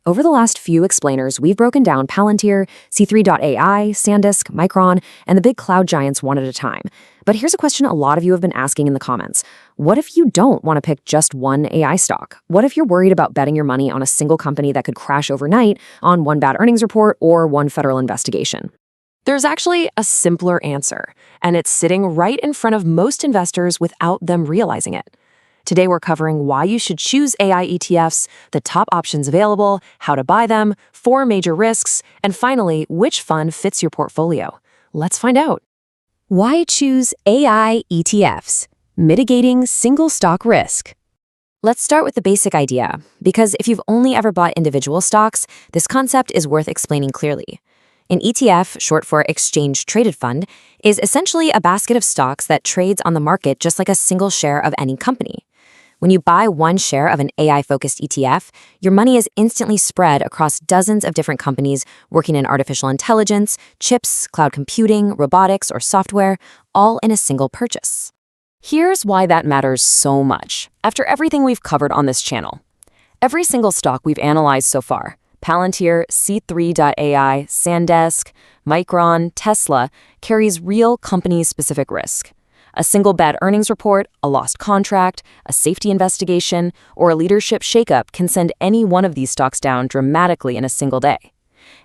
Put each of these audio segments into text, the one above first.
Over the last few explainers, we've broken down Palantir, C3.ai, SanDisk, Micron, and the big cloud giants one at a time. But here's a question a lot of you have been asking in the comments. What if you don't want to pick just one AI stock? What if you're worried about betting your money on a single company that could crash overnight on one bad earnings report or one federal investigation? There's actually a simpler answer, and it's sitting right in front of most investors without them realizing it. Today, we're covering why you should choose AI ETFs, the top options available, how to buy them, 4 major risks, and finally, which fund fits your portfolio. Let's find out. Why choose AI ETFs? Mitigating single stock risk. Let's start with the basic idea, because if you've only ever bought individual stocks, this concept is worth explaining clearly. An ETF, short for Exchange Traded Fund, is essentially a basket of stocks that trades on the market just like a single share of any company. When you buy one share of an AI-focused ETF, your money is instantly spread across dozens of different companies working in artificial intelligence, chips, cloud computing, robotics, or software, all in a single purchase. Here's why that matters so much. After everything we've covered on this channel, every single stock we've analyzed so far, Palantir, C3.ai, SanDisk, Micron, Tesla, carries real company-specific risk. A single bad earnings report, a lost contract, a safety investigation, or a leadership shakeup can send any one of these stocks down dramatically in a single day.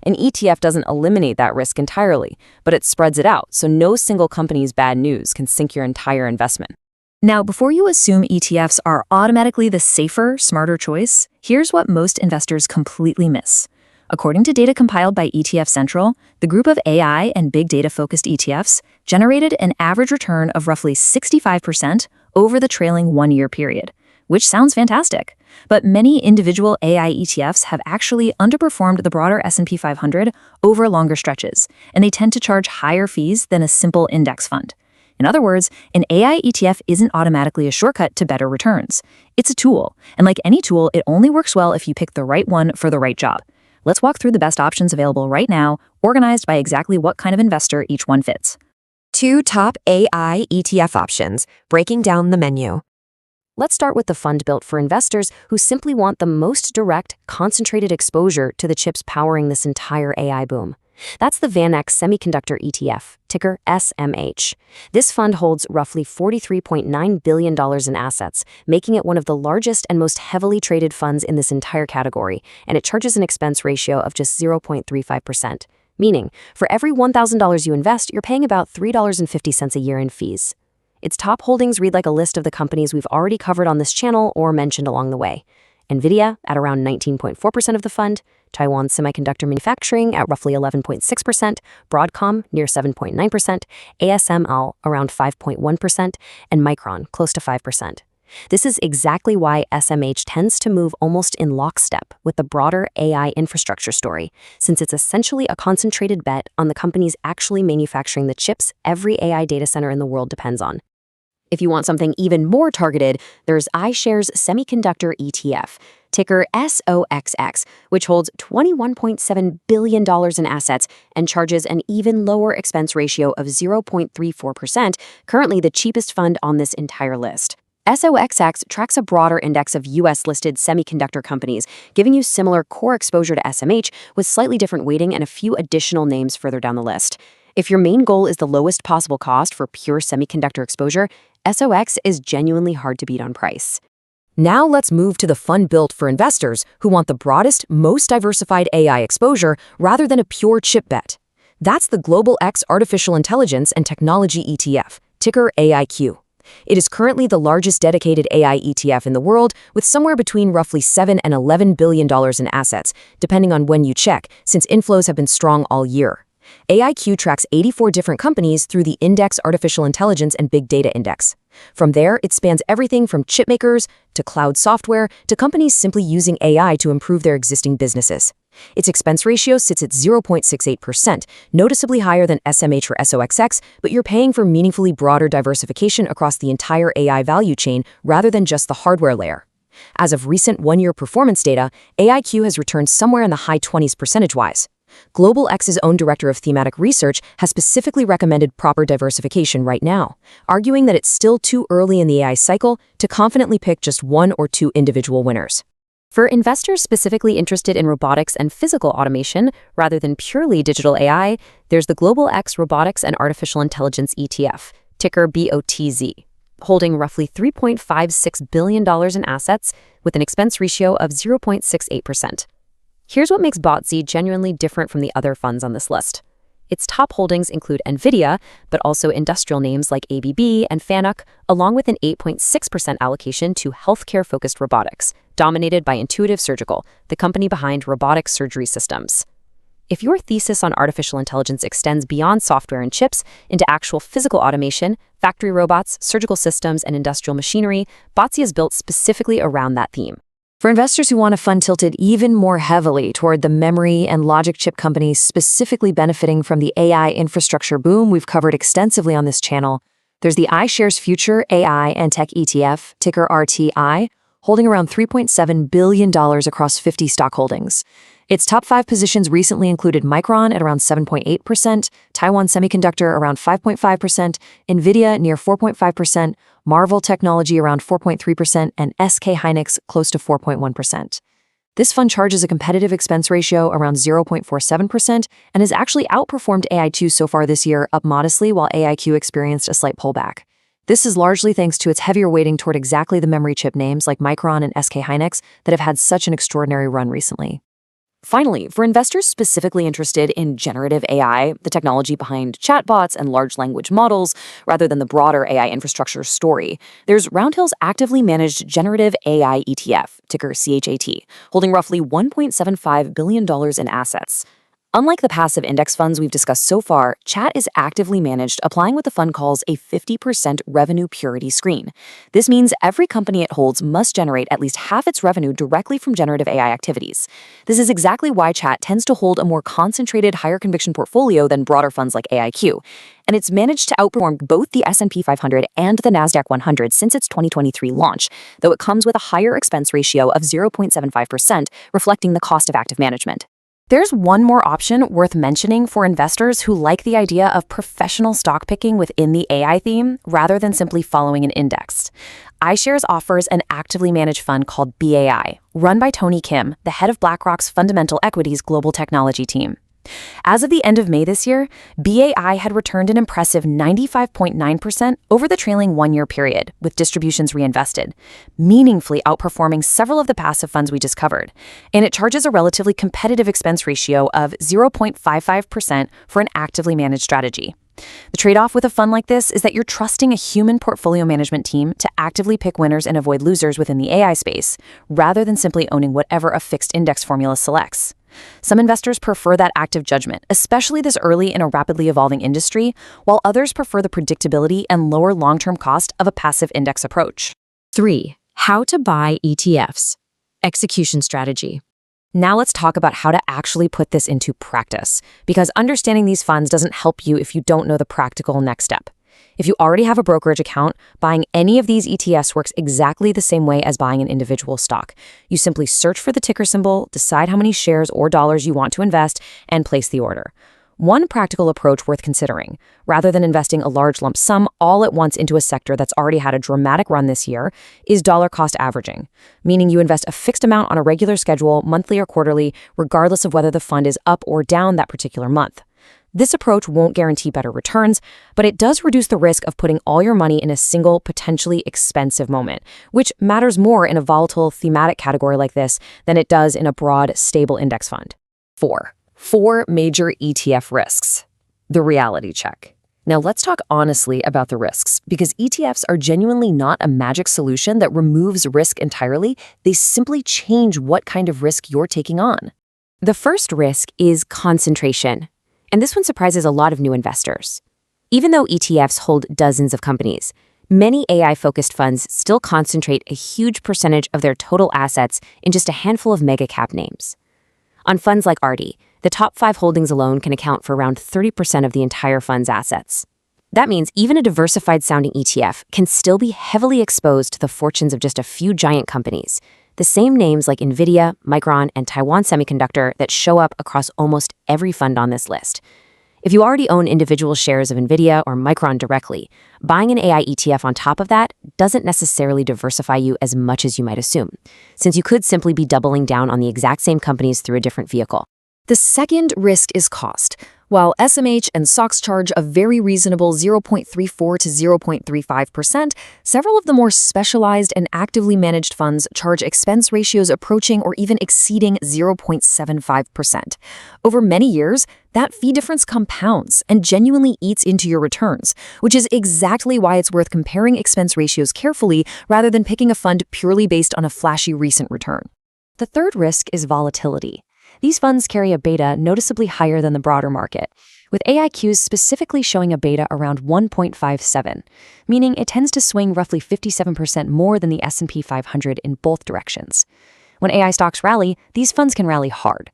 An ETF doesn't eliminate that risk entirely, but it spreads it out, so no single company's bad news can sink your entire investment. Now, before you assume ETFs are automatically the safer, smarter choice, here's what most investors completely miss. According to data compiled by ETF Central, the group of AI and big data-focused ETFs generated an average return of roughly 65% over the trailing one-year period, which sounds fantastic. But many individual AI ETFs have actually underperformed the broader S&P 500 over longer stretches, and they tend to charge higher fees than a simple index fund. In other words, an AI ETF isn't automatically a shortcut to better returns. It's a tool, and like any tool, it only works well if you pick the right one for the right job. Let's walk through the best options available right now, organized by exactly what kind of investor each one fits. 2 top AI ETF options, breaking down the menu. Let's start with the fund built for investors who simply want the most direct, concentrated exposure to the chips powering this entire AI boom. That's the VanEck Semiconductor ETF, ticker SMH. This fund holds roughly $43.9 billion in assets, making it one of the largest and most heavily traded funds in this entire category, and it charges an expense ratio of just 0.35%, meaning for every $1,000 you invest, you're paying about $3.50 a year in fees. Its top holdings read like a list of the companies we've already covered on this channel or mentioned along the way. NVIDIA at around 19.4% of the fund, Taiwan Semiconductor Manufacturing at roughly 11.6%, Broadcom near 7.9%, ASML around 5.1%, and Micron close to 5%. This is exactly why SMH tends to move almost in lockstep with the broader AI infrastructure story, since it's essentially a concentrated bet on the companies actually manufacturing the chips every AI data center in the world depends on. If you want something even more targeted, there's iShares Semiconductor ETF, ticker SOXX, which holds $21.7 billion in assets and charges an even lower expense ratio of 0.34%, currently the cheapest fund on this entire list. SOXX tracks a broader index of US-listed semiconductor companies, giving you similar core exposure to SMH with slightly different weighting and a few additional names further down the list. If your main goal is the lowest possible cost for pure semiconductor exposure, SOXX is genuinely hard to beat on price. Now let's move to the fund built for investors who want the broadest, most diversified AI exposure rather than a pure chip bet. That's the Global X Artificial Intelligence and Technology ETF, ticker AIQ. It is currently the largest dedicated AI ETF in the world, with somewhere between roughly $7 and $11 billion in assets, depending on when you check, since inflows have been strong all year. AIQ tracks 84 different companies through the Index Artificial Intelligence and Big Data Index. From there, it spans everything from chip makers to cloud software to companies simply using AI to improve their existing businesses. Its expense ratio sits at 0.68%, noticeably higher than SMH or SOXX, but you're paying for meaningfully broader diversification across the entire AI value chain rather than just the hardware layer. As of recent one-year performance data, AIQ has returned somewhere in the high 20s percentage-wise. Global X's own director of thematic research has specifically recommended proper diversification right now, arguing that it's still too early in the AI cycle to confidently pick just one or two individual winners. For investors specifically interested in robotics and physical automation, rather than purely digital AI, there's the Global X Robotics and Artificial Intelligence ETF, ticker BOTZ, holding roughly $3.56 billion in assets with an expense ratio of 0.68%. Here's what makes BOTZ genuinely different from the other funds on this list. Its top holdings include NVIDIA, but also industrial names like ABB and FANUC, along with an 8.6% allocation to healthcare-focused robotics, dominated by Intuitive Surgical, the company behind robotic surgery systems. If your thesis on artificial intelligence extends beyond software and chips into actual physical automation, factory robots, surgical systems, and industrial machinery, BOTZ is built specifically around that theme. For investors who want a fund tilted even more heavily toward the memory and logic chip companies specifically benefiting from the AI infrastructure boom we've covered extensively on this channel, there's the iShares Future AI and Tech ETF, ticker RTI, holding around $3.7 billion across 50 stock holdings. Its top 5 positions recently included Micron at around 7.8%, Taiwan Semiconductor around 5.5%, NVIDIA near 4.5%, Marvell Technology around 4.3%, and SK Hynix close to 4.1%. This fund charges a competitive expense ratio around 0.47% and has actually outperformed AI2 so far this year, up modestly while AIQ experienced a slight pullback. This is largely thanks to its heavier weighting toward exactly the memory chip names like Micron and SK Hynix that have had such an extraordinary run recently. Finally, for investors specifically interested in generative AI, the technology behind chatbots and large language models, rather than the broader AI infrastructure story, there's Roundhill's actively managed Generative AI ETF, ticker CHAT, holding roughly $1.75 billion in assets. Unlike the passive index funds we've discussed so far, CHAT is actively managed, applying what the fund calls a 50% revenue purity screen. This means every company it holds must generate at least half its revenue directly from generative AI activities. This is exactly why CHAT tends to hold a more concentrated, higher conviction portfolio than broader funds like AIQ. And it's managed to outperform both the S&P 500 and the NASDAQ 100 since its 2023 launch, though it comes with a higher expense ratio of 0.75%, reflecting the cost of active management. There's one more option worth mentioning for investors who like the idea of professional stock picking within the AI theme rather than simply following an index. iShares offers an actively managed fund called BAI, run by Tony Kim, the head of BlackRock's Fundamental Equities Global Technology team. As of the end of May this year, BAI had returned an impressive 95.9% over the trailing one-year period, with distributions reinvested, meaningfully outperforming several of the passive funds we just covered. And it charges a relatively competitive expense ratio of 0.55% for an actively managed strategy. The trade-off with a fund like this is that you're trusting a human portfolio management team to actively pick winners and avoid losers within the AI space, rather than simply owning whatever a fixed index formula selects. Some investors prefer that active judgment, especially this early in a rapidly evolving industry, while others prefer the predictability and lower long-term cost of a passive index approach. 3. How to buy ETFs. Execution strategy. Now let's talk about how to actually put this into practice, because understanding these funds doesn't help you if you don't know the practical next step. If you already have a brokerage account, buying any of these ETFs works exactly the same way as buying an individual stock. You simply search for the ticker symbol, decide how many shares or dollars you want to invest, and place the order. One practical approach worth considering, rather than investing a large lump sum all at once into a sector that's already had a dramatic run this year, is dollar cost averaging, meaning you invest a fixed amount on a regular schedule, monthly or quarterly, regardless of whether the fund is up or down that particular month. This approach won't guarantee better returns, but it does reduce the risk of putting all your money in a single, potentially expensive moment, which matters more in a volatile, thematic category like this than it does in a broad, stable index fund. 4 major ETF risks. The reality check. Now let's talk honestly about the risks, because ETFs are genuinely not a magic solution that removes risk entirely. They simply change what kind of risk you're taking on. The first risk is concentration. And this one surprises a lot of new investors. Even though ETFs hold dozens of companies, many AI-focused funds still concentrate a huge percentage of their total assets in just a handful of mega-cap names. On funds like ARTY, the top 5 holdings alone can account for around 30% of the entire fund's assets. That means even a diversified-sounding ETF can still be heavily exposed to the fortunes of just a few giant companies, the same names like NVIDIA, Micron, and Taiwan Semiconductor that show up across almost every fund on this list. If you already own individual shares of NVIDIA or Micron directly, buying an AI ETF on top of that doesn't necessarily diversify you as much as you might assume, since you could simply be doubling down on the exact same companies through a different vehicle. The second risk is cost. While SMH and SOXX charge a very reasonable 0.34 to 0.35%, several of the more specialized and actively managed funds charge expense ratios approaching or even exceeding 0.75%. Over many years, that fee difference compounds and genuinely eats into your returns, which is exactly why it's worth comparing expense ratios carefully rather than picking a fund purely based on a flashy recent return. The third risk is volatility. These funds carry a beta noticeably higher than the broader market, with AIQs specifically showing a beta around 1.57, meaning it tends to swing roughly 57% more than the S&P 500 in both directions. When AI stocks rally, these funds can rally hard.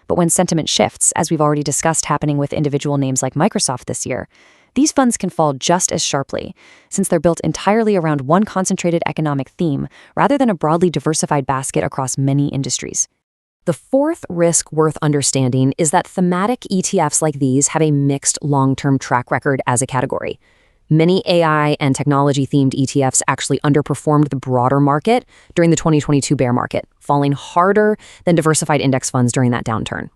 But when sentiment shifts, as we've already discussed happening with individual names like Microsoft this year, these funds can fall just as sharply, since they're built entirely around one concentrated economic theme rather than a broadly diversified basket across many industries. The fourth risk worth understanding is that thematic ETFs like these have a mixed long-term track record as a category. Many AI and technology-themed ETFs actually underperformed the broader market during the 2022 bear market, falling harder than diversified index funds during that downturn.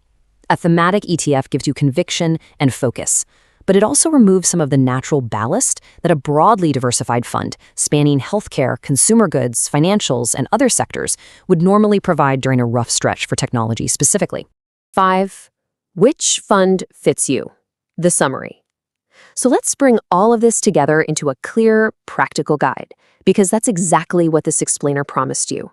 A thematic ETF gives you conviction and focus, but it also removes some of the natural ballast that a broadly diversified fund, spanning healthcare, consumer goods, financials, and other sectors, would normally provide during a rough stretch for technology specifically. 5. Which fund fits you? The summary. So let's bring all of this together into a clear, practical guide, because that's exactly what this explainer promised you.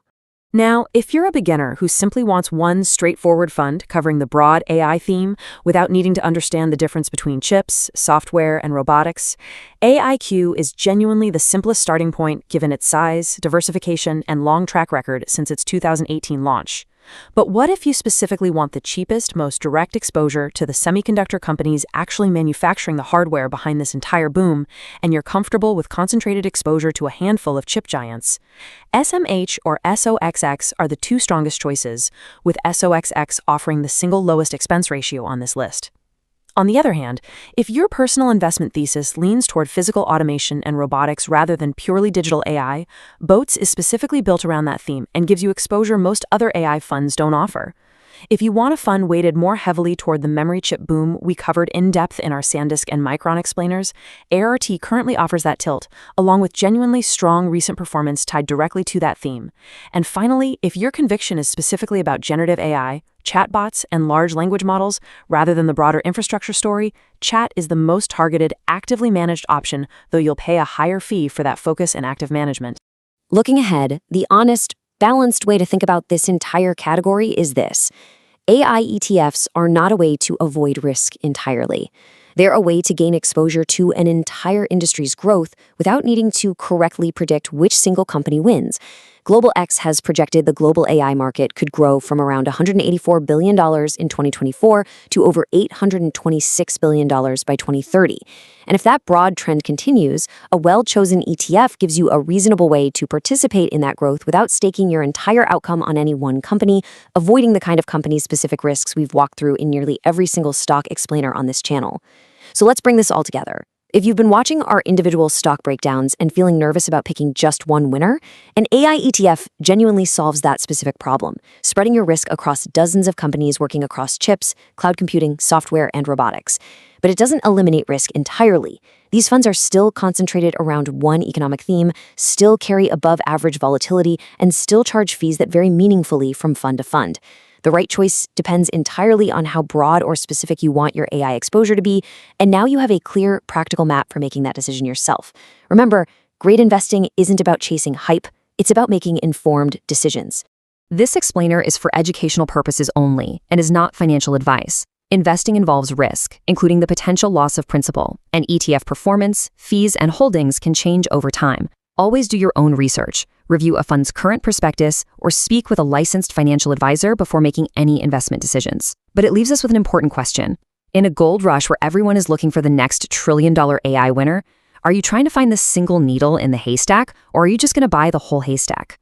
Now, if you're a beginner who simply wants one straightforward fund covering the broad AI theme without needing to understand the difference between chips, software, and robotics, AIQ is genuinely the simplest starting point given its size, diversification, and long track record since its 2018 launch. But what if you specifically want the cheapest, most direct exposure to the semiconductor companies actually manufacturing the hardware behind this entire boom, and you're comfortable with concentrated exposure to a handful of chip giants? SMH or SOXX are the two strongest choices, with SOXX offering the single lowest expense ratio on this list. On the other hand, if your personal investment thesis leans toward physical automation and robotics rather than purely digital AI, BOTZ is specifically built around that theme and gives you exposure most other AI funds don't offer. If you want a fund weighted more heavily toward the memory chip boom we covered in depth in our SanDisk and Micron explainers, ARTY currently offers that tilt, along with genuinely strong recent performance tied directly to that theme. And finally, if your conviction is specifically about generative AI, chatbots, and large language models, rather than the broader infrastructure story, chat is the most targeted, actively managed option, though you'll pay a higher fee for that focus and active management. Looking ahead, the honest, balanced way to think about this entire category is this. AI ETFs are not a way to avoid risk entirely. They're a way to gain exposure to an entire industry's growth without needing to correctly predict which single company wins. Global X has projected the global AI market could grow from around $184 billion in 2024 to over $826 billion by 2030. And if that broad trend continues, a well-chosen ETF gives you a reasonable way to participate in that growth without staking your entire outcome on any one company, avoiding the kind of company-specific risks we've walked through in nearly every single stock explainer on this channel. So let's bring this all together. If you've been watching our individual stock breakdowns and feeling nervous about picking just one winner, an AI ETF genuinely solves that specific problem, spreading your risk across dozens of companies working across chips, cloud computing, software, and robotics. But it doesn't eliminate risk entirely. These funds are still concentrated around one economic theme, still carry above average volatility, and still charge fees that vary meaningfully from fund to fund. The right choice depends entirely on how broad or specific you want your AI exposure to be, and now you have a clear, practical map for making that decision yourself. Remember, great investing isn't about chasing hype, it's about making informed decisions. This explainer is for educational purposes only and is not financial advice. Investing involves risk, including the potential loss of principal, and ETF performance, fees, and holdings can change over time. Always do your own research, review a fund's current prospectus, or speak with a licensed financial advisor before making any investment decisions. But it leaves us with an important question. In a gold rush where everyone is looking for the next trillion-dollar AI winner, are you trying to find the single needle in the haystack, or are you just going to buy the whole haystack?